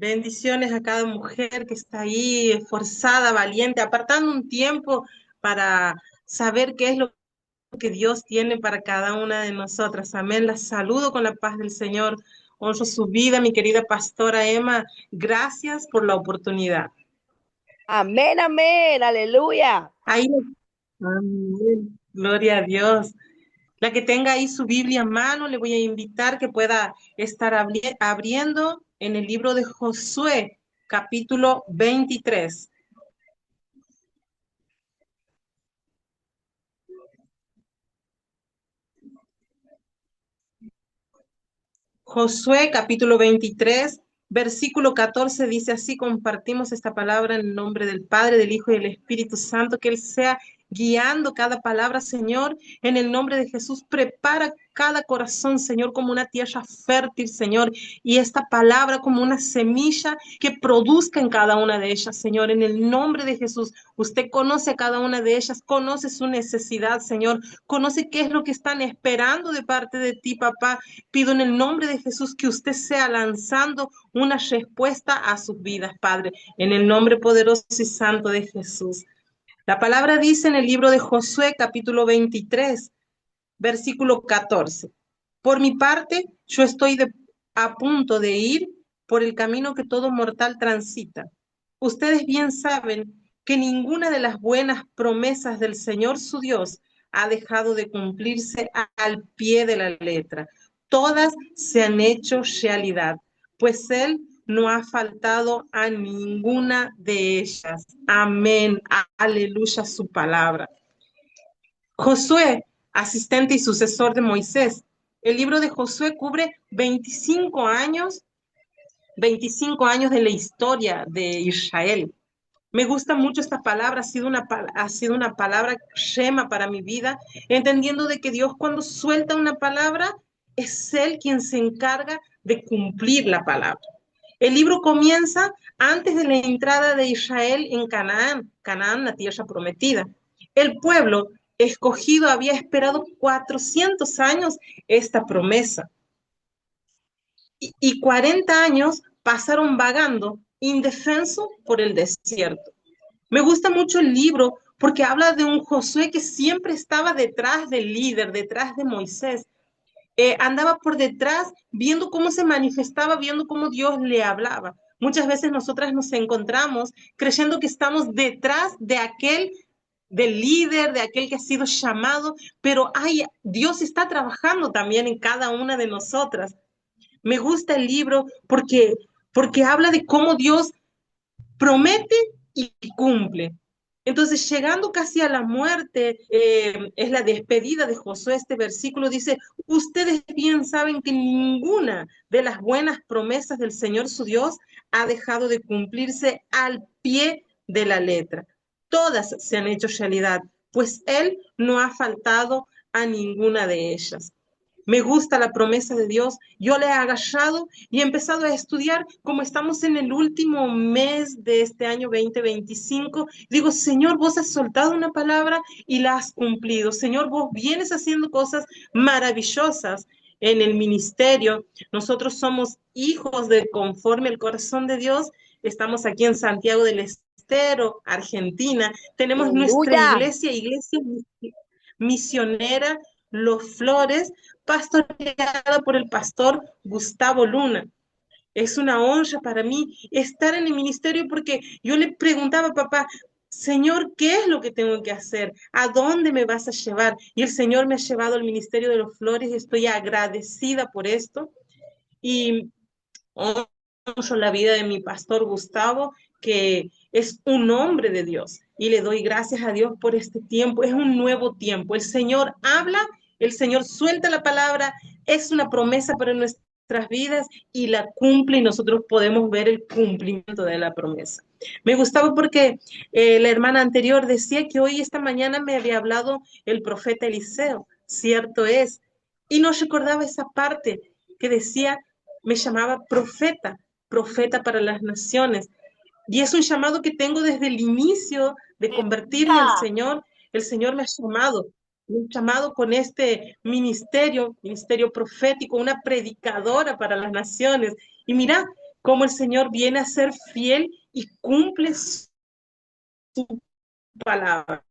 Bendiciones a cada mujer que está ahí, esforzada, valiente, apartando un tiempo para saber qué es lo que Dios tiene para cada una de nosotras. Amén. La saludo con la paz del Señor. Honro su vida, mi querida pastora Emma. Gracias por la oportunidad. Amén, amén, aleluya. Ahí, amén. Gloria a Dios. La que tenga ahí su Biblia en mano, le voy a invitar que pueda estar abriendo en el libro de Josué, capítulo 23. Josué capítulo 23, versículo 14 dice así: compartimos esta palabra en el nombre del Padre, del Hijo y del Espíritu Santo, que Él sea guiando cada palabra, Señor, en el nombre de Jesús. Prepara cada corazón, Señor, como una tierra fértil, Señor, y esta palabra como una semilla que produzca en cada una de ellas, Señor, en el nombre de Jesús. Usted conoce a cada una de ellas, conoce su necesidad, Señor, conoce qué es lo que están esperando de parte de ti, papá. Pido en el nombre de Jesús que usted sea lanzando una respuesta a sus vidas, Padre, en el nombre poderoso y santo de Jesús. La palabra dice en el libro de Josué, capítulo 23, versículo 14. Por mi parte, yo estoy a punto de ir por el camino que todo mortal transita. Ustedes bien saben que ninguna de las buenas promesas del Señor su Dios ha dejado de cumplirse al pie de la letra. Todas se han hecho realidad, pues Él no ha faltado a ninguna de ellas. Amén. Aleluya su palabra. Josué, asistente y sucesor de Moisés. El libro de Josué cubre 25 años de la historia de Israel. Me gusta mucho esta palabra, ha sido una palabra shema para mi vida, entendiendo de que Dios cuando suelta una palabra, es Él quien se encarga de cumplir la palabra. El libro comienza antes de la entrada de Israel en Canaán, Canaán, la tierra prometida. El pueblo escogido había esperado 400 años esta promesa y 40 años pasaron vagando indefenso por el desierto. Me gusta mucho el libro porque habla de un Josué que siempre estaba detrás del líder, detrás de Moisés. Andaba por detrás viendo cómo se manifestaba, viendo cómo Dios le hablaba. Muchas veces nosotras nos encontramos creyendo que estamos detrás de aquel, del líder, de aquel que ha sido llamado, pero Dios está trabajando también en cada una de nosotras. Me gusta el libro porque habla de cómo Dios promete y cumple. Entonces, llegando casi a la muerte, es la despedida de Josué. Este versículo dice: ustedes bien saben que ninguna de las buenas promesas del Señor su Dios ha dejado de cumplirse al pie de la letra. Todas se han hecho realidad, pues Él no ha faltado a ninguna de ellas. Me gusta la promesa de Dios. Yo le he agarrado y he empezado a estudiar como estamos en el último mes de este año 2025. Digo, Señor, vos has soltado una palabra y la has cumplido. Señor, vos vienes haciendo cosas maravillosas en el ministerio. Nosotros somos hijos de conforme el corazón de Dios. Estamos aquí en Santiago del Estero, Argentina. Tenemos nuestra Aleluya. iglesia misionera Los Flores, pastoreada por el pastor Gustavo Luna. Es una honra para mí estar en el ministerio porque yo le preguntaba a papá, Señor, ¿qué es lo que tengo que hacer? ¿A dónde me vas a llevar? Y el Señor me ha llevado al ministerio de los Flores y estoy agradecida por esto. Y honro la vida de mi pastor Gustavo, que es un hombre de Dios. Y le doy gracias a Dios por este tiempo. Es un nuevo tiempo. El Señor habla, el Señor suelta la palabra, es una promesa para nuestras vidas y la cumple y nosotros podemos ver el cumplimiento de la promesa. Me gustaba porque la hermana anterior decía que hoy, esta mañana, me había hablado el profeta Eliseo. Cierto es. Y no recordaba esa parte que decía, me llamaba profeta, profeta para las naciones. Y es un llamado que tengo desde el inicio de convertirme al Aleluya. Señor. El Señor me ha llamado, un llamado con este ministerio, ministerio profético, una predicadora para las naciones. Y mira, cómo el Señor viene a ser fiel y cumple su palabra.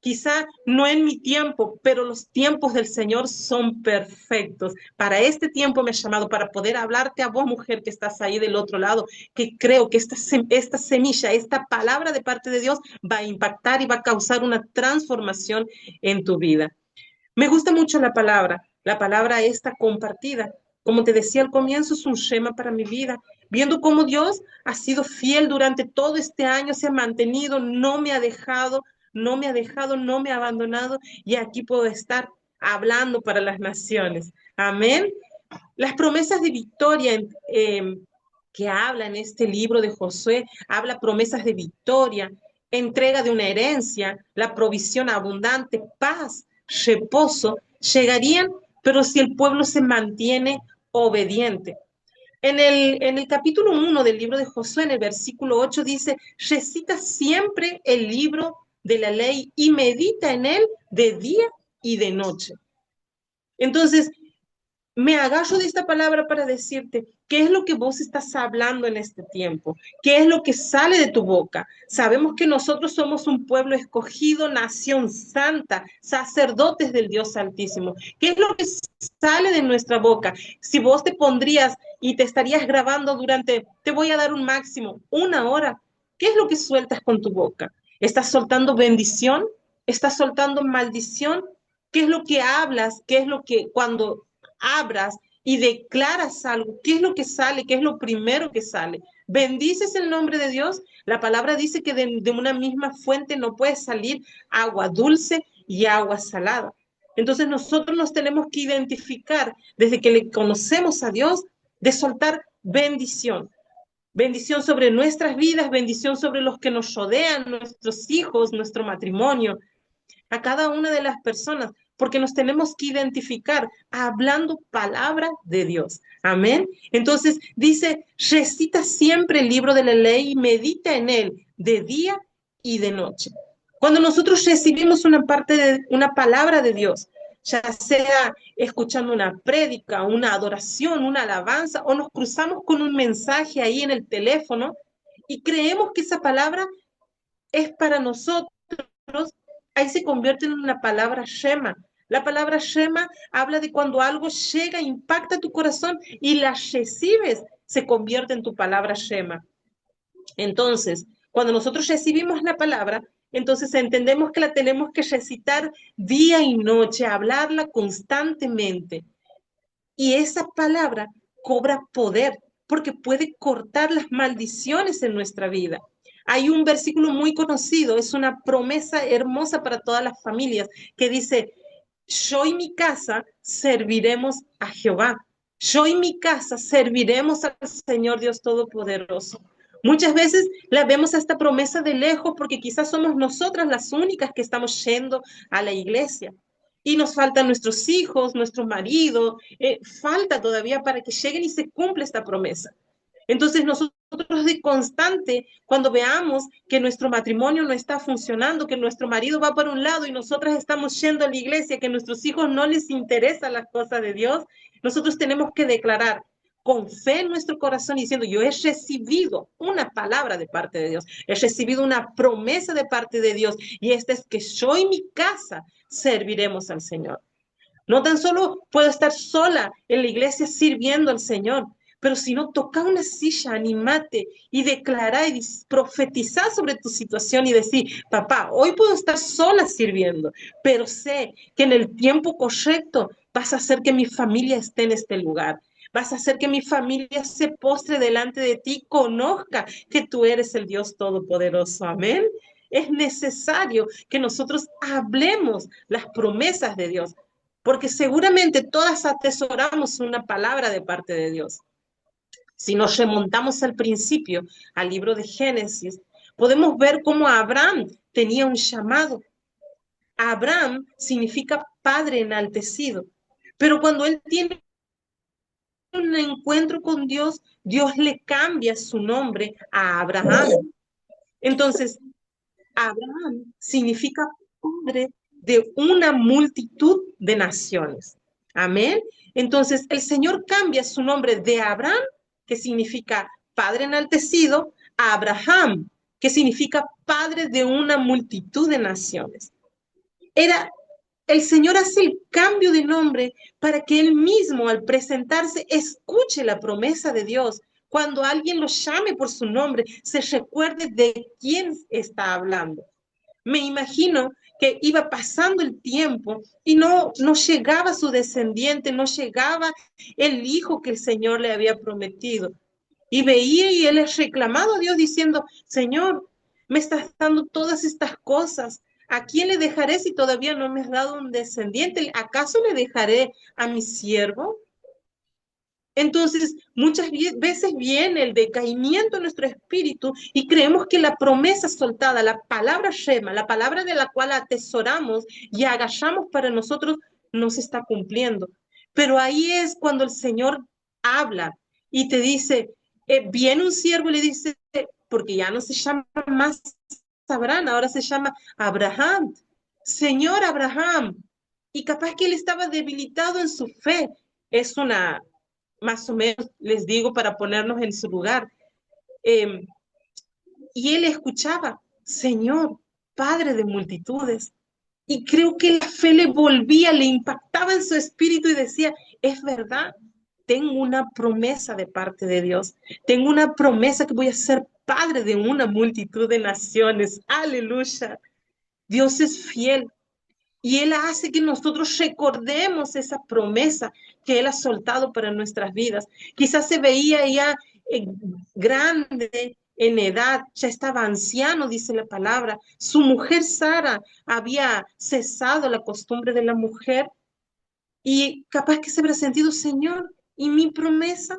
Quizá no en mi tiempo, pero los tiempos del Señor son perfectos. Para este tiempo me ha llamado, para poder hablarte a vos, mujer, que estás ahí del otro lado, que creo que esta semilla, esta palabra de parte de Dios va a impactar y va a causar una transformación en tu vida. Me gusta mucho la palabra esta compartida. Como te decía al comienzo, es un shema para mi vida. Viendo cómo Dios ha sido fiel durante todo este año, se ha mantenido, no me ha dejado, no me ha dejado, no me ha abandonado y aquí puedo estar hablando para las naciones. Amén. Las promesas de victoria que habla en este libro de Josué, habla promesas de victoria, entrega de una herencia, la provisión abundante, paz, reposo, llegarían, pero si el pueblo se mantiene obediente. En el capítulo 1 del libro de Josué, en el versículo 8, dice, recita siempre el libro de la ley y medita en él de día y de noche. Entonces, me agarro de esta palabra para decirte qué es lo que vos estás hablando en este tiempo, qué es lo que sale de tu boca. Sabemos que nosotros somos un pueblo escogido, nación santa, sacerdotes del Dios Altísimo. ¿Qué es lo que sale de nuestra boca? Si vos te pondrías y te estarías grabando durante, te voy a dar un máximo, 1 hora, ¿qué es lo que sueltas con tu boca? ¿Estás soltando bendición? ¿Estás soltando maldición? ¿Qué es lo que hablas? ¿Qué es lo que cuando abras y declaras algo, ¿qué es lo que sale? ¿Qué es lo primero que sale? ¿Bendices el nombre de Dios? La palabra dice que de una misma fuente no puede salir agua dulce y agua salada. Entonces nosotros nos tenemos que identificar desde que le conocemos a Dios de soltar bendición. Bendición sobre nuestras vidas, bendición sobre los que nos rodean, nuestros hijos, nuestro matrimonio, a cada una de las personas, porque nos tenemos que identificar hablando palabra de Dios. Amén. Entonces dice, recita siempre el libro de la ley y medita en él de día y de noche. Cuando nosotros recibimos una palabra de Dios, ya sea escuchando una prédica, una adoración, una alabanza, o nos cruzamos con un mensaje ahí en el teléfono y creemos que esa palabra es para nosotros, ahí se convierte en una palabra shema. La palabra shema habla de cuando algo llega, impacta tu corazón y la recibes, se convierte en tu palabra shema. Entonces, cuando nosotros recibimos la palabra, entonces entendemos que la tenemos que recitar día y noche, hablarla constantemente. Y esa palabra cobra poder porque puede cortar las maldiciones en nuestra vida. Hay un versículo muy conocido, es una promesa hermosa para todas las familias, que dice, yo y mi casa serviremos a Jehová. Yo y mi casa serviremos al Señor Dios Todopoderoso. Muchas veces la vemos a esta promesa de lejos porque quizás somos nosotras las únicas que estamos yendo a la iglesia. Y nos faltan nuestros hijos, nuestro marido, falta todavía para que lleguen y se cumpla esta promesa. Entonces nosotros de constante, cuando veamos que nuestro matrimonio no está funcionando, que nuestro marido va por un lado y nosotras estamos yendo a la iglesia, que a nuestros hijos no les interesan las cosas de Dios, nosotros tenemos que declarar con fe en nuestro corazón diciendo, yo he recibido una palabra de parte de Dios, he recibido una promesa de parte de Dios y esta es que yo y mi casa serviremos al Señor. No tan solo puedo estar sola en la iglesia sirviendo al Señor, pero si no, toca una silla, animate y declara y profetizar sobre tu situación y decir, papá, hoy puedo estar sola sirviendo, pero sé que en el tiempo correcto vas a hacer que mi familia esté en este lugar. Vas a hacer que mi familia se postre delante de ti, conozca que tú eres el Dios Todopoderoso. Amén. Es necesario que nosotros hablemos las promesas de Dios, porque seguramente todas atesoramos una palabra de parte de Dios. Si nos remontamos al principio, al libro de Génesis, podemos ver cómo Abraham tenía un llamado. Abraham significa padre enaltecido, pero cuando él tiene un encuentro con Dios, Dios le cambia su nombre a Abraham. Entonces, Abraham significa padre de una multitud de naciones. Amén. Entonces, el Señor cambia su nombre de Abraham que significa padre enaltecido, a Abraham, que significa padre de una multitud de naciones. El Señor hace el cambio de nombre para que Él mismo, al presentarse, escuche la promesa de Dios. Cuando alguien lo llame por su nombre, se recuerde de quién está hablando. Me imagino que iba pasando el tiempo y no llegaba su descendiente, no llegaba el hijo que el Señor le había prometido. Y veía y él es reclamado a Dios diciendo, Señor, me estás dando todas estas cosas. ¿A quién le dejaré si todavía no me has dado un descendiente? ¿Acaso le dejaré a mi siervo? Entonces, muchas veces viene el decaimiento en nuestro espíritu y creemos que la promesa soltada, la palabra Shema, la palabra de la cual atesoramos y agachamos para nosotros, no se está cumpliendo. Pero ahí es cuando el Señor habla y te dice, viene un siervo y le dice, porque ya no se llama más Abraham, ahora se llama Abraham, Señor Abraham. Y capaz que él estaba debilitado en su fe. Es una más o menos, les digo, para ponernos en su lugar. Y él escuchaba, Señor, Padre de multitudes. Y creo que la fe le volvía, le impactaba en su espíritu y decía, es verdad, tengo una promesa de parte de Dios. Tengo una promesa que voy a ser padre de una multitud de naciones. Aleluya. Dios es fiel. Y Él hace que nosotros recordemos esa promesa que Él ha soltado para nuestras vidas. Quizás se veía ya grande en edad, ya estaba anciano, dice la palabra. Su mujer Sara había cesado la costumbre de la mujer y capaz que se habrá sentido, Señor, ¿y mi promesa?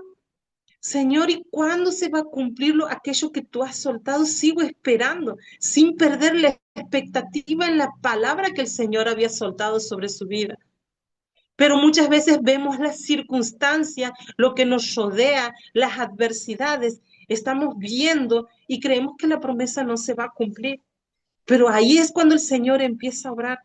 Señor, ¿y cuándo se va a cumplir aquello que tú has soltado? Sigo esperando, sin perder la expectativa en la palabra que el Señor había soltado sobre su vida. Pero muchas veces vemos las circunstancias, lo que nos rodea, las adversidades, estamos viendo y creemos que la promesa no se va a cumplir. Pero ahí es cuando el Señor empieza a obrar.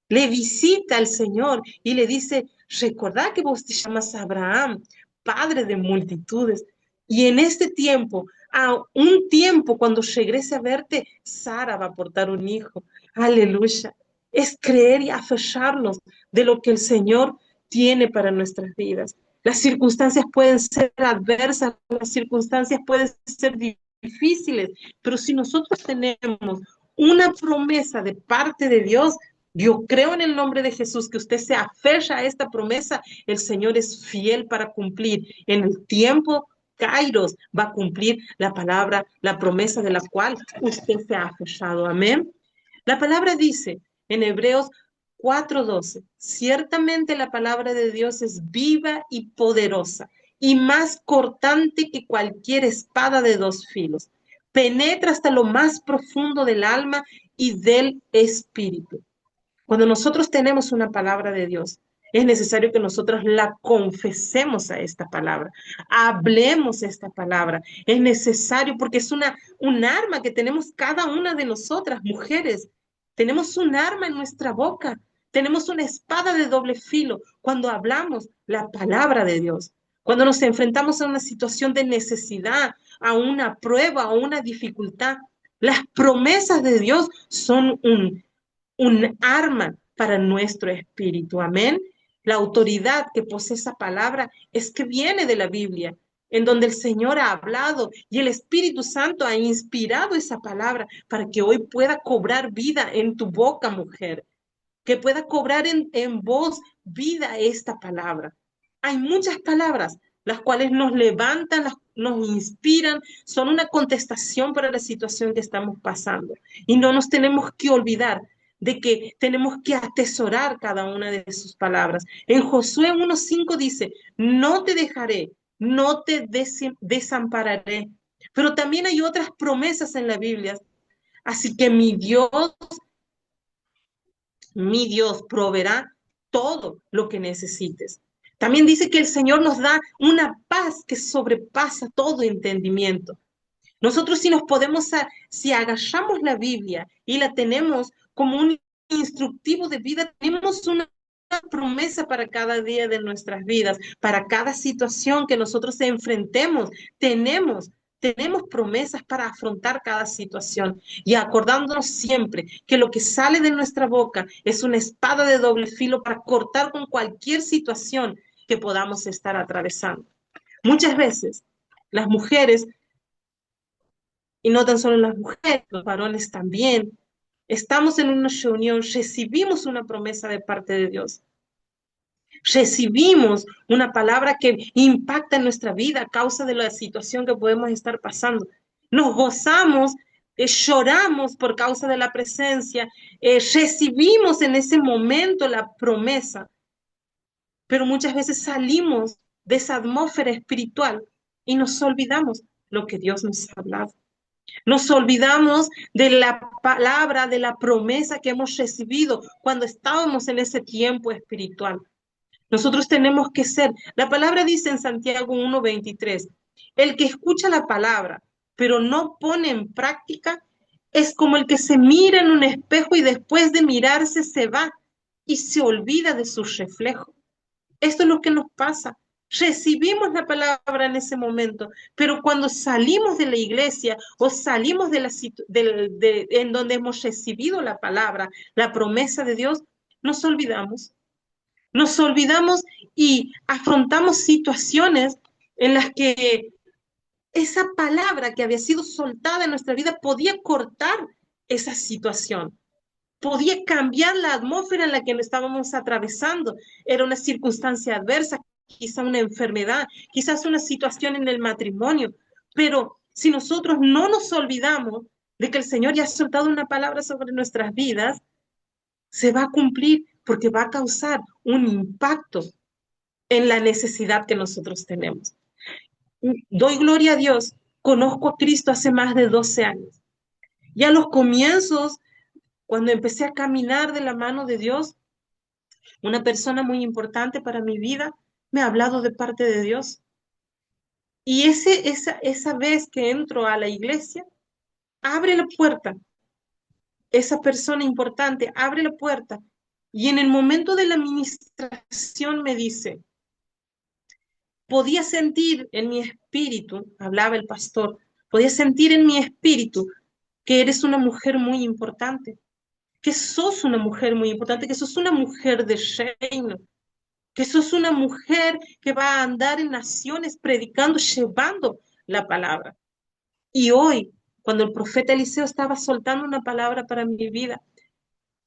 Le visita al Señor y le dice, recordad que vos te llamas Abraham, padre de multitudes. Y en este tiempo, a un tiempo cuando regrese a verte, Sara va a portar un hijo. Aleluya. Es creer y aferrarnos de lo que el Señor tiene para nuestras vidas. Las circunstancias pueden ser adversas, las circunstancias pueden ser difíciles, pero si nosotros tenemos una promesa de parte de Dios, yo creo en el nombre de Jesús que usted se aferra a esta promesa, el Señor es fiel para cumplir. En el tiempo, Kairos va a cumplir la palabra, la promesa de la cual usted se ha aferrado. Amén. La palabra dice en Hebreos 4:12, ciertamente la palabra de Dios es viva y poderosa y más cortante que cualquier espada de dos filos. Penetra hasta lo más profundo del alma y del espíritu. Cuando nosotros tenemos una palabra de Dios, es necesario que nosotros la confesemos a esta palabra, hablemos esta palabra. Es necesario porque es un arma que tenemos cada una de nosotras, mujeres. Tenemos un arma en nuestra boca, tenemos una espada de doble filo cuando hablamos la palabra de Dios. Cuando nos enfrentamos a una situación de necesidad, a una prueba, a una dificultad, las promesas de Dios son un arma para nuestro espíritu. Amén. La autoridad que posee esa palabra es que viene de la Biblia, en donde el Señor ha hablado y el Espíritu Santo ha inspirado esa palabra para que hoy pueda cobrar vida en tu boca, mujer, que pueda cobrar en vos vida esta palabra. Hay muchas palabras, las cuales nos levantan, nos inspiran, son una contestación para la situación que estamos pasando. Y no nos tenemos que olvidar de que tenemos que atesorar cada una de sus palabras. En Josué 1:5 dice, no te dejaré, no te desampararé. Pero también hay otras promesas en la Biblia. Así que mi Dios proveerá todo lo que necesites. También dice que el Señor nos da una paz que sobrepasa todo entendimiento. Nosotros si agarramos la Biblia y la tenemos como un instructivo de vida, tenemos una promesa para cada día de nuestras vidas, para cada situación que nosotros enfrentemos. Tenemos promesas para afrontar cada situación y acordándonos siempre que lo que sale de nuestra boca es una espada de doble filo para cortar con cualquier situación que podamos estar atravesando. Muchas veces las mujeres, y no tan solo las mujeres, los varones también, estamos en una reunión, recibimos una promesa de parte de Dios. Recibimos una palabra que impacta en nuestra vida a causa de la situación que podemos estar pasando. Nos gozamos, lloramos por causa de la presencia, recibimos en ese momento la promesa, pero muchas veces salimos de esa atmósfera espiritual y nos olvidamos lo que Dios nos ha hablado. Nos olvidamos de la palabra, de la promesa que hemos recibido cuando estábamos en ese tiempo espiritual. Nosotros tenemos que ser, la palabra dice en Santiago 1:23, el que escucha la palabra, pero no pone en práctica, es como el que se mira en un espejo y después de mirarse se va y se olvida de su reflejo. Esto es lo que nos pasa. Recibimos la palabra en ese momento, pero cuando salimos de la iglesia o salimos en donde hemos recibido la palabra, la promesa de Dios, nos olvidamos. Nos olvidamos y afrontamos situaciones en las que esa palabra que había sido soltada en nuestra vida podía cortar esa situación, podía cambiar la atmósfera en la que estábamos atravesando. Era una circunstancia adversa, quizá una enfermedad, quizás una situación en el matrimonio, pero si nosotros no nos olvidamos de que el Señor ya ha soltado una palabra sobre nuestras vidas, se va a cumplir porque va a causar un impacto en la necesidad que nosotros tenemos. Doy gloria a Dios, conozco a Cristo hace más de 12 años. Y a los comienzos, cuando empecé a caminar de la mano de Dios, una persona muy importante para mi vida me ha hablado de parte de Dios. Y esa vez que entro a la iglesia, abre la puerta. Esa persona importante abre la puerta y en el momento de la administración me dice, podía sentir en mi espíritu, hablaba el pastor, podía sentir en mi espíritu que eres una mujer muy importante, que sos una mujer muy importante, que sos una mujer de reino, que sos una mujer que va a andar en naciones predicando, llevando la palabra. Y hoy, cuando el profeta Eliseo estaba soltando una palabra para mi vida,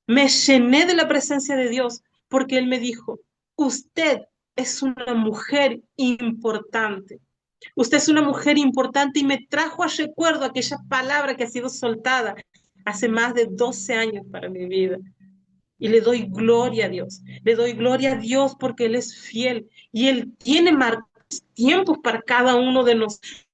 me llené de la presencia de Dios porque Él me dijo, usted es una mujer importante. Usted es una mujer importante y me trajo a recuerdo aquella palabra que ha sido soltada hace más de 12 años para mi vida. Y le doy gloria a Dios. Le doy gloria a Dios porque Él es fiel y Él tiene marcados tiempos para cada uno de nosotros.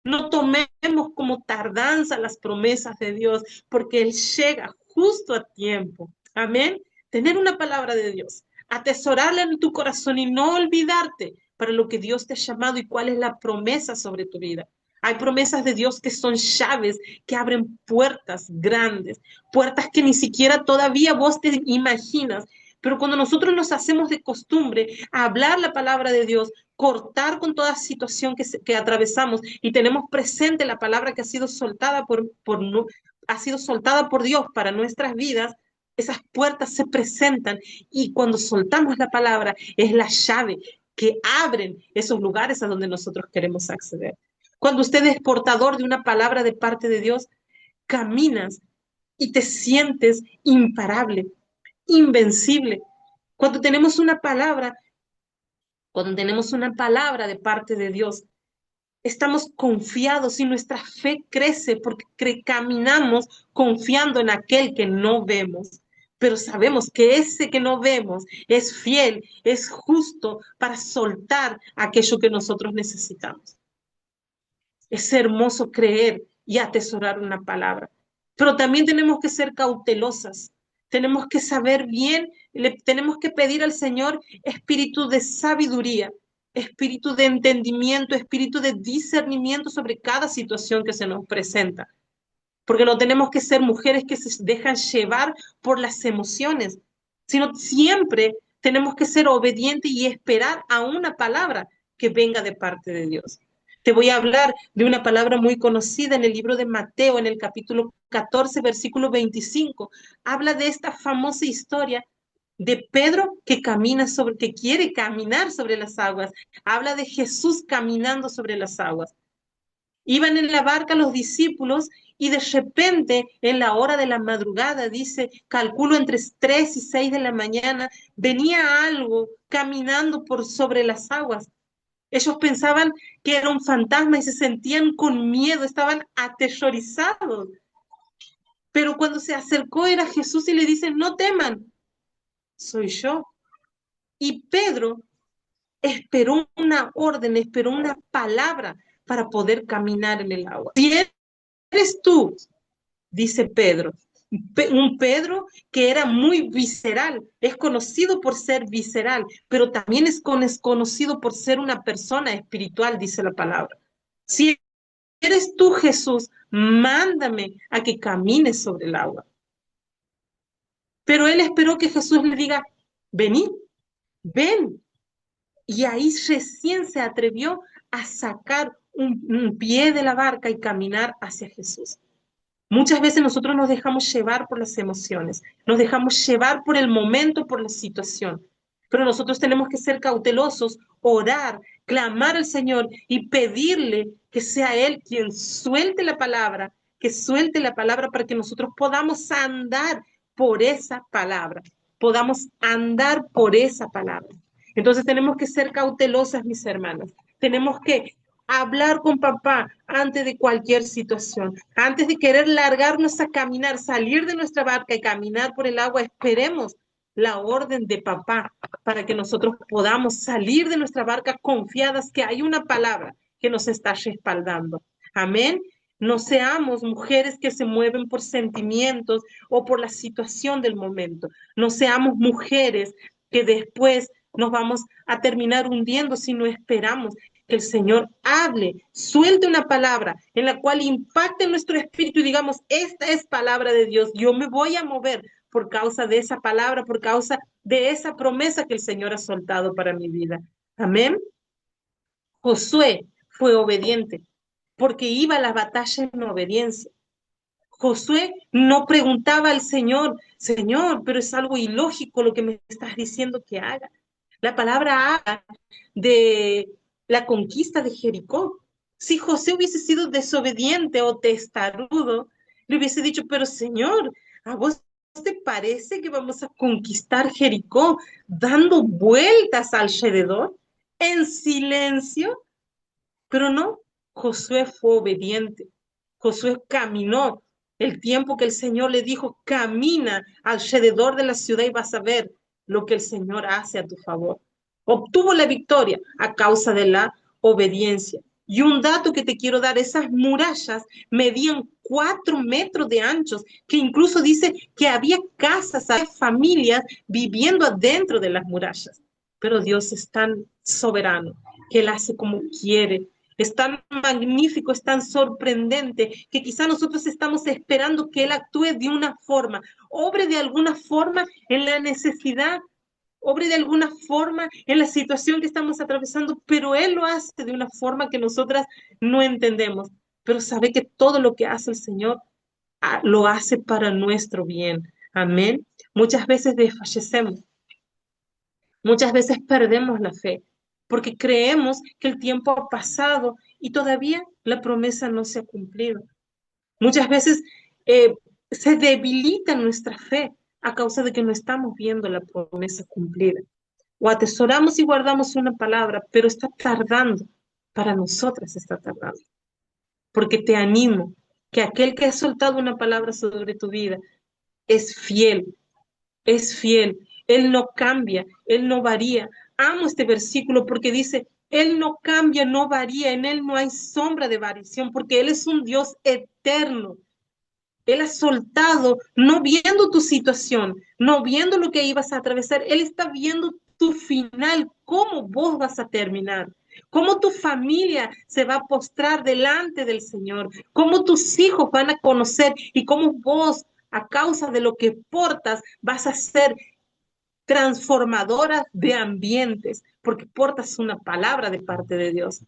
No tomemos como tardanza las promesas de Dios, porque Él llega justo a tiempo. Amén. Tener una palabra de Dios, atesorarla en tu corazón y no olvidarte para lo que Dios te ha llamado y cuál es la promesa sobre tu vida. Hay promesas de Dios que son llaves que abren puertas grandes, puertas que ni siquiera todavía vos te imaginas. Pero cuando nosotros nos hacemos de costumbre a hablar la palabra de Dios, cortar con toda situación que atravesamos y tenemos presente la palabra que ha sido soltada ha sido soltada por Dios para nuestras vidas, esas puertas se presentan y cuando soltamos la palabra es la llave que abren esos lugares a donde nosotros queremos acceder. Cuando usted es portador de una palabra de parte de Dios, caminas y te sientes imparable, invencible. Cuando tenemos una palabra, cuando tenemos una palabra de parte de Dios, estamos confiados y nuestra fe crece porque caminamos confiando en aquel que no vemos. Pero sabemos que ese que no vemos es fiel, es justo para soltar aquello que nosotros necesitamos. Es hermoso creer y atesorar una palabra, pero también tenemos que ser cautelosas. Tenemos que saber bien, tenemos que pedir al Señor espíritu de sabiduría, espíritu de entendimiento, espíritu de discernimiento sobre cada situación que se nos presenta. Porque no tenemos que ser mujeres que se dejan llevar por las emociones, sino siempre tenemos que ser obedientes y esperar a una palabra que venga de parte de Dios. Te voy a hablar de una palabra muy conocida en el libro de Mateo, en el capítulo 14, versículo 25. Habla de esta famosa historia de Pedro que quiere caminar sobre las aguas. Habla de Jesús caminando sobre las aguas. Iban en la barca los discípulos y de repente en la hora de la madrugada, dice, calculo entre 3 y 6 de la mañana, venía algo caminando por sobre las aguas. Ellos pensaban que era un fantasma y se sentían con miedo, estaban aterrorizados. Pero cuando se acercó era Jesús y le dice, no teman, soy yo. Y Pedro esperó una orden, esperó una palabra para poder caminar en el agua. Si eres tú, dice Pedro, un Pedro que era muy visceral, es conocido por ser visceral, pero también es conocido por ser una persona espiritual, dice la palabra. Si eres tú, Jesús, mándame a que camine sobre el agua. Pero él esperó que Jesús le diga, vení, ven. Y ahí recién se atrevió a sacar un pie de la barca y caminar hacia Jesús. Muchas veces nosotros nos dejamos llevar por las emociones, nos dejamos llevar por el momento, por la situación. Pero nosotros tenemos que ser cautelosos, orar, clamar al Señor y pedirle que sea Él quien suelte la palabra, que suelte la palabra para que nosotros podamos andar por esa palabra, podamos andar por esa palabra. Entonces tenemos que ser cautelosas, mis hermanas. Tenemos que hablar con papá antes de cualquier situación. Antes de querer largarnos a caminar, salir de nuestra barca y caminar por el agua, esperemos la orden de papá para que nosotros podamos salir de nuestra barca confiadas que hay una palabra que nos está respaldando. Amén. No seamos mujeres que se mueven por sentimientos o por la situación del momento. No seamos mujeres que después nos vamos a terminar hundiendo si no esperamos que el Señor hable, suelte una palabra en la cual impacte nuestro espíritu y digamos, esta es palabra de Dios, yo me voy a mover por causa de esa palabra, por causa de esa promesa que el Señor ha soltado para mi vida. Amén. Josué fue obediente porque iba a la batalla en obediencia. Josué no preguntaba al Señor, Señor, pero es algo ilógico lo que me estás diciendo que haga. La palabra habla de la conquista de Jericó. Si José hubiese sido desobediente o testarudo, le hubiese dicho, pero Señor, ¿a vos te parece que vamos a conquistar Jericó dando vueltas alrededor en silencio? Pero no, Josué fue obediente. Josué caminó el tiempo que el Señor le dijo, camina alrededor de la ciudad y vas a ver lo que el Señor hace a tu favor. Obtuvo la victoria a causa de la obediencia. Y un dato que te quiero dar, esas murallas medían 4 metros de anchos, que incluso dice que había casas, había familias viviendo adentro de las murallas. Pero Dios es tan soberano que Él hace como quiere. Es tan magnífico, es tan sorprendente que quizá nosotros estamos esperando que Él actúe de una forma, obre de alguna forma en la necesidad, obre de alguna forma en la situación que estamos atravesando, pero Él lo hace de una forma que nosotras no entendemos. Pero sabe que todo lo que hace el Señor lo hace para nuestro bien. Amén. Muchas veces desfallecemos, muchas veces perdemos la fe porque creemos que el tiempo ha pasado y todavía la promesa no se ha cumplido. Muchas veces eh, se debilita nuestra fe a causa de que no estamos viendo la promesa cumplida. O atesoramos y guardamos una palabra, pero está tardando, para nosotras está tardando. Porque te animo que aquel que ha soltado una palabra sobre tu vida es fiel, es fiel, Él no cambia, Él no varía. Amo este versículo porque dice, Él no cambia, no varía, en Él no hay sombra de variación, porque Él es un Dios eterno. Él ha soltado, no viendo tu situación, no viendo lo que ibas a atravesar, Él está viendo tu final, cómo vos vas a terminar, cómo tu familia se va a postrar delante del Señor, cómo tus hijos van a conocer y cómo vos, a causa de lo que portas, vas a ser transformadoras de ambientes, porque portas una palabra de parte de Dios.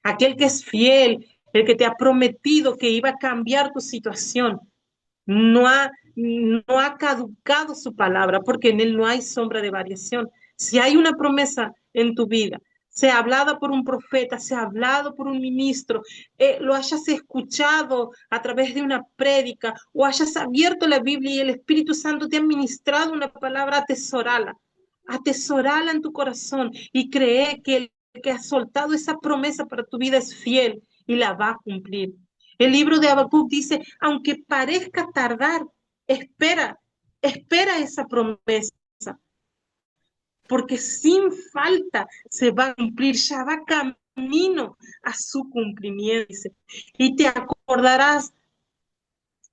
Aquel que es fiel, el que te ha prometido que iba a cambiar tu situación, no ha caducado su palabra, porque en él no hay sombra de variación. Si hay una promesa en tu vida, sea hablada por un profeta, sea hablado por un ministro, lo hayas escuchado a través de una prédica o hayas abierto la Biblia y el Espíritu Santo te ha ministrado una palabra, atesorala en tu corazón y cree que el que ha soltado esa promesa para tu vida es fiel y la va a cumplir. El libro de Habacuc dice, aunque parezca tardar, espera esa promesa, porque sin falta se va a cumplir, ya va camino a su cumplimiento. Y te acordarás,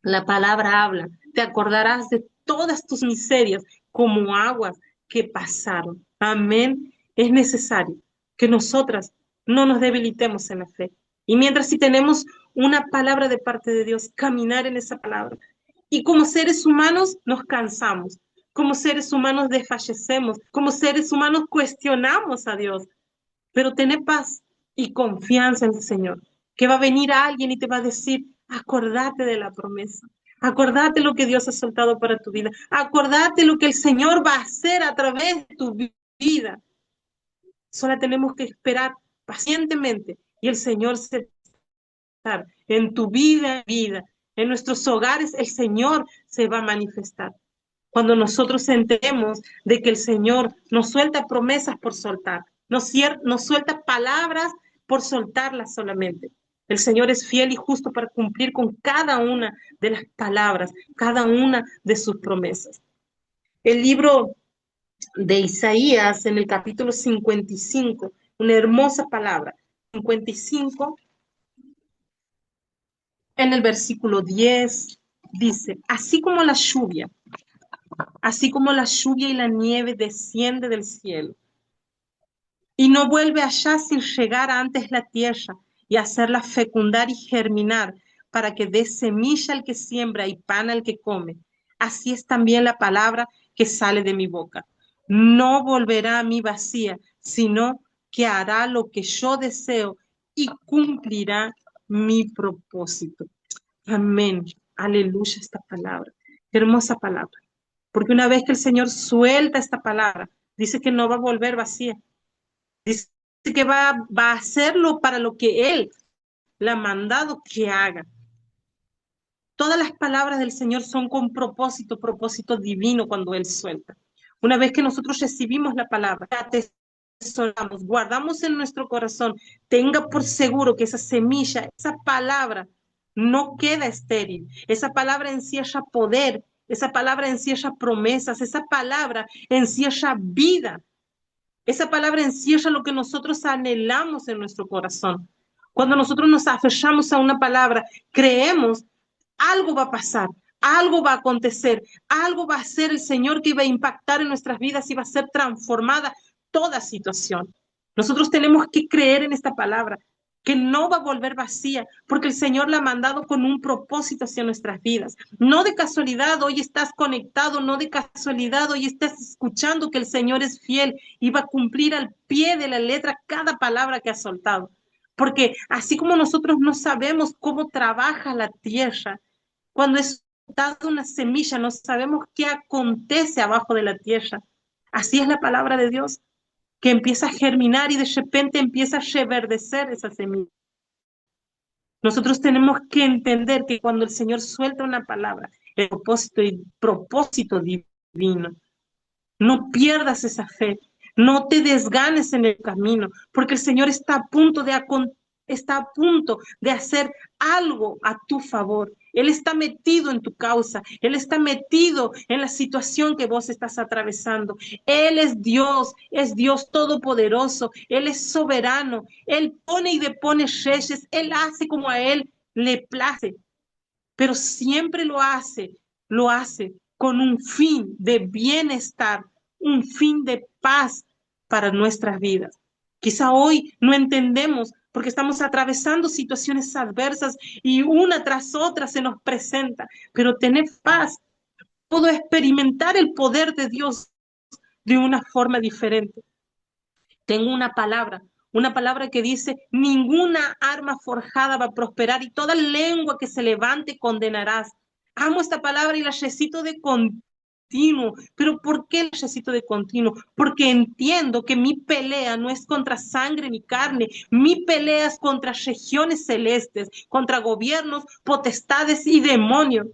la palabra habla, te acordarás de todas tus miserias como aguas que pasaron. Amén. Es necesario que nosotras no nos debilitemos en la fe. Y mientras si tenemos una palabra de parte de Dios, caminar en esa palabra. Y como seres humanos nos cansamos, como seres humanos desfallecemos, como seres humanos cuestionamos a Dios, pero tené paz y confianza en el Señor, que va a venir a alguien y te va a decir, acordate de la promesa, acordate lo que Dios ha soltado para tu vida, acordate lo que el Señor va a hacer a través de tu vida. Solo tenemos que esperar pacientemente y el Señor se va a manifestar en tu vida, en nuestros hogares, el Señor se va a manifestar. Cuando nosotros entendemos de que el Señor nos suelta promesas por soltar, nos suelta palabras por soltarlas solamente. El Señor es fiel y justo para cumplir con cada una de las palabras, cada una de sus promesas. El libro de Isaías, en el capítulo 55, una hermosa palabra, 55, en el versículo 10, dice, así como la lluvia y la nieve desciende del cielo y no vuelve allá sin llegar antes la tierra y hacerla fecundar y germinar para que dé semilla al que siembra y pan al que come. Así es también la palabra que sale de mi boca. No volverá a mí vacía, sino que hará lo que yo deseo y cumplirá mi propósito. Amén. Aleluya esta palabra. Qué hermosa palabra. Porque una vez que el Señor suelta esta palabra, dice que no va a volver vacía. Dice que va a hacerlo para lo que Él le ha mandado que haga. Todas las palabras del Señor son con propósito divino cuando Él suelta. Una vez que nosotros recibimos la palabra, atesoramos, guardamos en nuestro corazón, tenga por seguro que esa semilla, esa palabra no queda estéril. Esa palabra encierra poder, esa palabra encierra promesas, esa palabra encierra vida. Esa palabra encierra lo que nosotros anhelamos en nuestro corazón. Cuando nosotros nos aferramos a una palabra, creemos, algo va a pasar, algo va a acontecer, algo va a ser el Señor que va a impactar en nuestras vidas y va a ser transformada toda situación. Nosotros tenemos que creer en esta palabra, que no va a volver vacía, porque el Señor la ha mandado con un propósito hacia nuestras vidas. No de casualidad hoy estás conectado, no de casualidad hoy estás escuchando que el Señor es fiel y va a cumplir al pie de la letra cada palabra que ha soltado. Porque así como nosotros no sabemos cómo trabaja la tierra, cuando es soltada una semilla, no sabemos qué acontece abajo de la tierra. Así es la palabra de Dios, que empieza a germinar y de repente empieza a reverdecer esa semilla. Nosotros tenemos que entender que cuando el Señor suelta una palabra, el propósito divino, no pierdas esa fe, no te desganes en el camino, porque el Señor está a punto de hacer algo a tu favor. Él está metido en tu causa, Él está metido en la situación que vos estás atravesando. Él es Dios todopoderoso, Él es soberano, Él pone y depone reyes, Él hace como a Él le place, pero siempre lo hace con un fin de bienestar, un fin de paz para nuestras vidas. Quizá hoy no entendemos porque estamos atravesando situaciones adversas y una tras otra se nos presenta, pero tened paz. Puedo experimentar el poder de Dios de una forma diferente. Tengo una palabra que dice, ninguna arma forjada va a prosperar y toda lengua que se levante condenarás. Amo esta palabra y la recito de continuo. ¿Pero por qué la recito de continuo? Porque entiendo que mi pelea no es contra sangre ni carne, mi pelea es contra regiones celestes, contra gobiernos, potestades y demonios.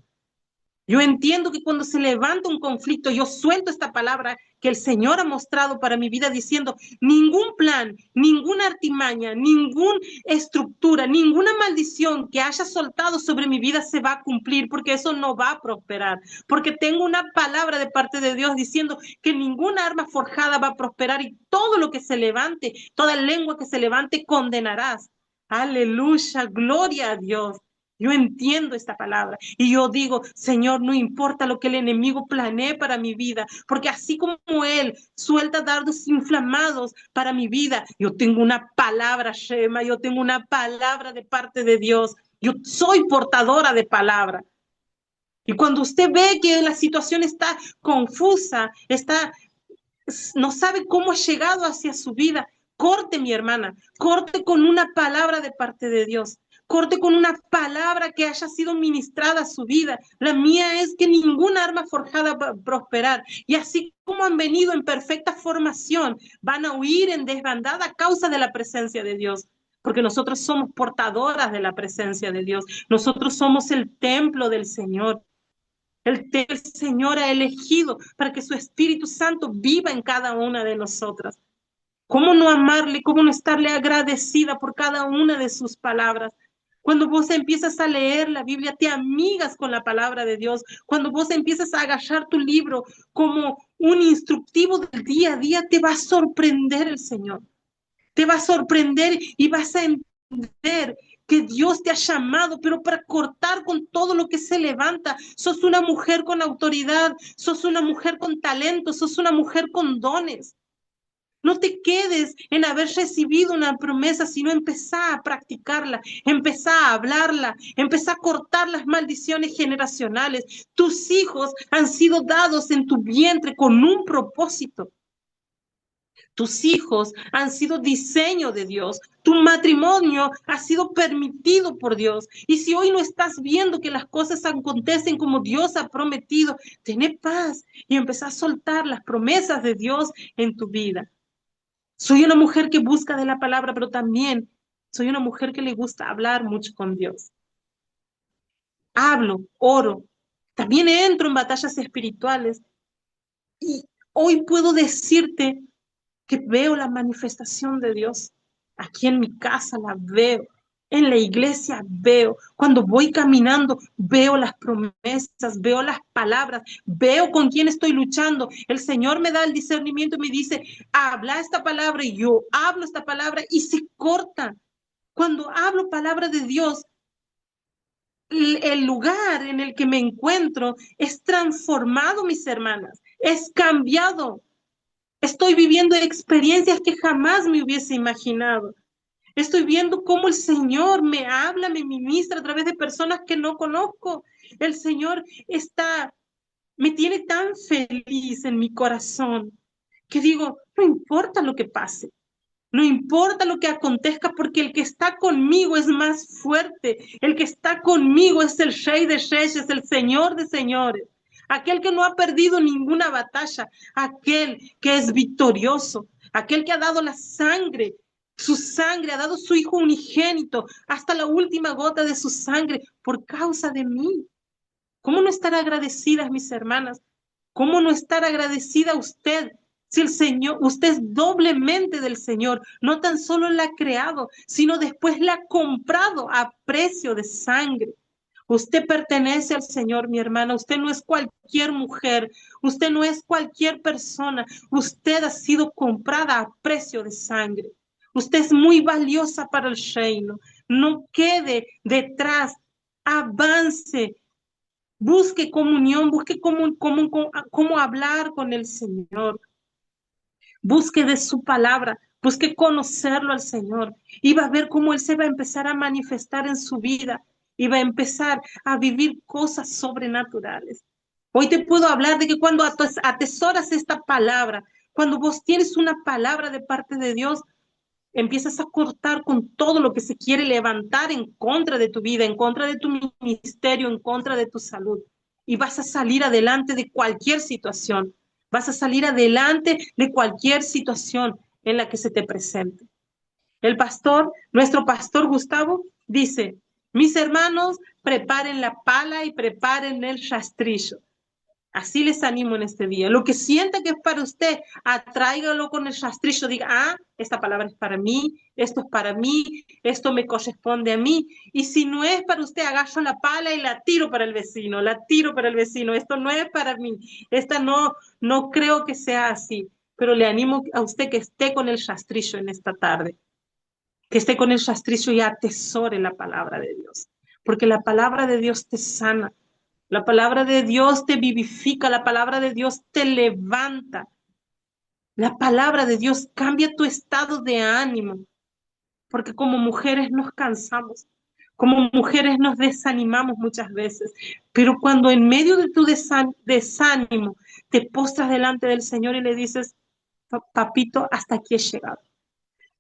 Yo entiendo que cuando se levanta un conflicto, yo suelto esta palabra que el Señor ha mostrado para mi vida diciendo, ningún plan, ninguna artimaña, ninguna estructura, ninguna maldición que haya soltado sobre mi vida se va a cumplir, porque eso no va a prosperar, porque tengo una palabra de parte de Dios diciendo que ninguna arma forjada va a prosperar y todo lo que se levante, toda lengua que se levante, condenarás. Aleluya, gloria a Dios. Yo entiendo esta palabra y yo digo, Señor, no importa lo que el enemigo planee para mi vida, porque así como Él suelta dardos inflamados para mi vida, yo tengo una palabra, Shema, yo tengo una palabra de parte de Dios. Yo soy portadora de palabra. Y cuando usted ve que la situación está confusa, no sabe cómo ha llegado hacia su vida, corte, mi hermana, corte con una palabra de parte de Dios. Corte con una palabra que haya sido ministrada a su vida. La mía es que ninguna arma forjada va a prosperar. Y así como han venido en perfecta formación, van a huir en desbandada a causa de la presencia de Dios. Porque nosotros somos portadoras de la presencia de Dios. Nosotros somos el templo del Señor. El Señor ha elegido para que su Espíritu Santo viva en cada una de nosotras. ¿Cómo no amarle? ¿Cómo no estarle agradecida por cada una de sus palabras? Cuando vos empiezas a leer la Biblia, te amigas con la palabra de Dios. Cuando vos empiezas a agarrar tu libro como un instructivo del día a día, te va a sorprender el Señor. Te va a sorprender y vas a entender que Dios te ha llamado, pero para cortar con todo lo que se levanta. Sos una mujer con autoridad, sos una mujer con talento, sos una mujer con dones. No te quedes en haber recibido una promesa, sino empezá a practicarla, empezá a hablarla, empezá a cortar las maldiciones generacionales. Tus hijos han sido dados en tu vientre con un propósito. Tus hijos han sido diseño de Dios. Tu matrimonio ha sido permitido por Dios. Y si hoy no estás viendo que las cosas acontecen como Dios ha prometido, ten paz y empezá a soltar las promesas de Dios en tu vida. Soy una mujer que busca de la palabra, pero también soy una mujer que le gusta hablar mucho con Dios. Hablo, oro, también entro en batallas espirituales. Y hoy puedo decirte que veo la manifestación de Dios. Aquí en mi casa la veo, en la iglesia veo, cuando voy caminando veo las promesas, veo las palabras, veo con quién estoy luchando. El Señor me da el discernimiento y me dice, habla esta palabra y yo hablo esta palabra y se corta. Cuando hablo palabra de Dios, el lugar en el que me encuentro es transformado, mis hermanas, es cambiado. Estoy viviendo experiencias que jamás me hubiese imaginado. Estoy viendo cómo el Señor me habla, me ministra a través de personas que no conozco. El Señor me tiene tan feliz en mi corazón que digo, no importa lo que pase, no importa lo que acontezca, porque el que está conmigo es más fuerte. El que está conmigo es el Rey de Reyes, el Señor de Señores. Aquel que no ha perdido ninguna batalla, aquel que es victorioso, aquel que ha dado la sangre, su sangre, ha dado su Hijo unigénito hasta la última gota de su sangre por causa de mí. ¿Cómo no estar agradecidas, mis hermanas? ¿Cómo no estar agradecida usted? Si el Señor, usted es doblemente del Señor, no tan solo la ha creado, sino después la ha comprado a precio de sangre. Usted pertenece al Señor, mi hermana. Usted no es cualquier mujer. Usted no es cualquier persona. Usted ha sido comprada a precio de sangre. Usted es muy valiosa para el reino. No quede detrás. Avance. Busque comunión. Busque cómo hablar con el Señor. Busque de su palabra. Busque conocerlo al Señor. Y va a ver cómo Él se va a empezar a manifestar en su vida. Y va a empezar a vivir cosas sobrenaturales. Hoy te puedo hablar de que cuando atesoras esta palabra, Cuando vos tienes una palabra de parte de Dios, empiezas a cortar con todo lo que se quiere levantar en contra de tu vida, en contra de tu ministerio, en contra de tu salud. Y vas a salir adelante de cualquier situación. Vas a salir adelante de cualquier situación en la que se te presente. El pastor, nuestro pastor Gustavo, dice, mis hermanos, preparen la pala y preparen el rastrillo. Así les animo en este día. Lo que sienta que es para usted, atráigalo con el rastrillo. Diga, esta palabra es para mí, esto es para mí, esto me corresponde a mí. Y si no es para usted, agarro la pala y la tiro para el vecino, la tiro para el vecino. Esto no es para mí. Esta no creo que sea así. Pero le animo a usted que esté con el rastrillo en esta tarde, que esté con el rastrillo y atesore la palabra de Dios. Porque la palabra de Dios te sana. La palabra de Dios te vivifica, la palabra de Dios te levanta. La palabra de Dios cambia tu estado de ánimo, porque como mujeres nos cansamos, como mujeres nos desanimamos muchas veces, pero cuando en medio de tu desánimo te postras delante del Señor y le dices, papito, hasta aquí he llegado.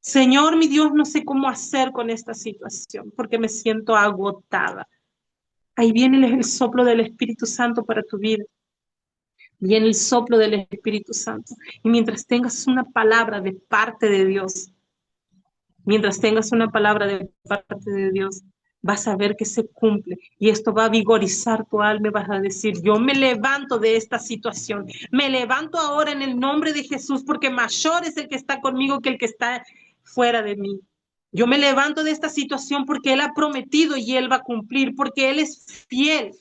Señor, mi Dios, no sé cómo hacer con esta situación, porque me siento agotada. Ahí viene el soplo del Espíritu Santo para tu vida. Viene el soplo del Espíritu Santo. Y mientras tengas una palabra de parte de Dios, mientras tengas una palabra de parte de Dios, vas a ver que se cumple. Y esto va a vigorizar tu alma y vas a decir, yo me levanto de esta situación. Me levanto ahora en el nombre de Jesús, porque mayor es el que está conmigo que el que está fuera de mí. Yo me levanto de esta situación porque Él ha prometido y Él va a cumplir, porque Él es fiel.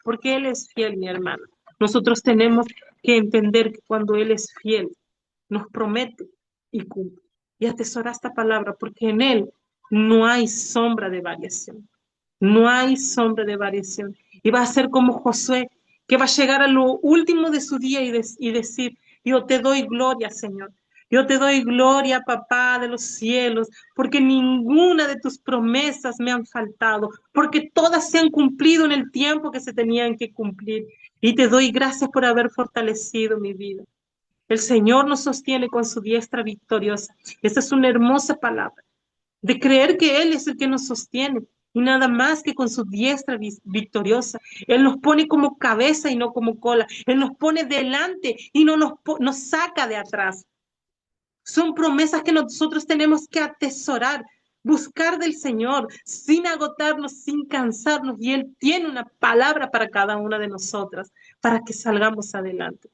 Porque Él es fiel, mi hermano. Nosotros tenemos que entender que cuando Él es fiel, nos promete y cumple. Y atesora esta palabra, porque en Él no hay sombra de variación. No hay sombra de variación. Y va a ser como Josué, que va a llegar a lo último de su día y decir, yo te doy gloria, Señor. Yo te doy gloria, papá de los cielos, porque ninguna de tus promesas me han faltado, porque todas se han cumplido en el tiempo que se tenían que cumplir. Y te doy gracias por haber fortalecido mi vida. El Señor nos sostiene con su diestra victoriosa. Esa es una hermosa palabra, de creer que Él es el que nos sostiene y nada más que con su diestra victoriosa. Él nos pone como cabeza y no como cola. Él nos pone delante y no nos saca de atrás. Son promesas que nosotros tenemos que atesorar, buscar del Señor sin agotarnos, sin cansarnos. Y Él tiene una palabra para cada una de nosotras, para que salgamos adelante.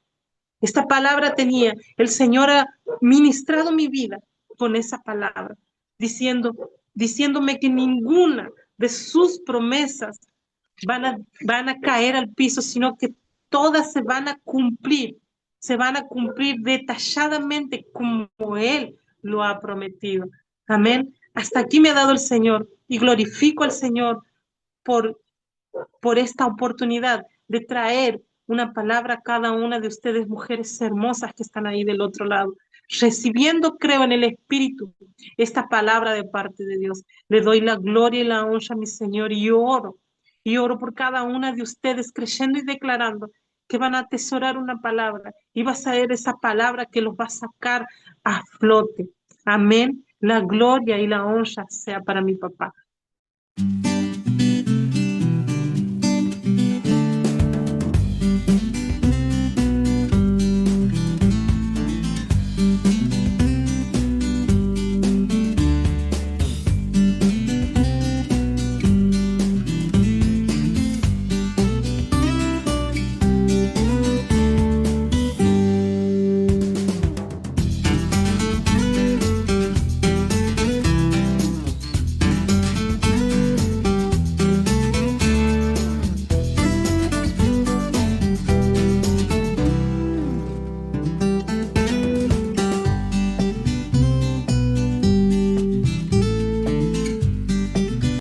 Esta palabra el Señor ha ministrado mi vida con esa palabra, diciéndome que ninguna de sus promesas van a caer al piso, sino que todas se van a cumplir detalladamente como Él lo ha prometido. Amén. Hasta aquí me ha dado el Señor y glorifico al Señor por, por esta oportunidad de traer una palabra a cada una de ustedes, mujeres hermosas que están ahí del otro lado, recibiendo, creo, en el Espíritu esta palabra de parte de Dios. Le doy la gloria y la honra a mi Señor y oro por cada una de ustedes, creyendo y declarando que van a atesorar una palabra y va a ser esa palabra que los va a sacar a flote. Amén. La gloria y la honra sea para mi papá.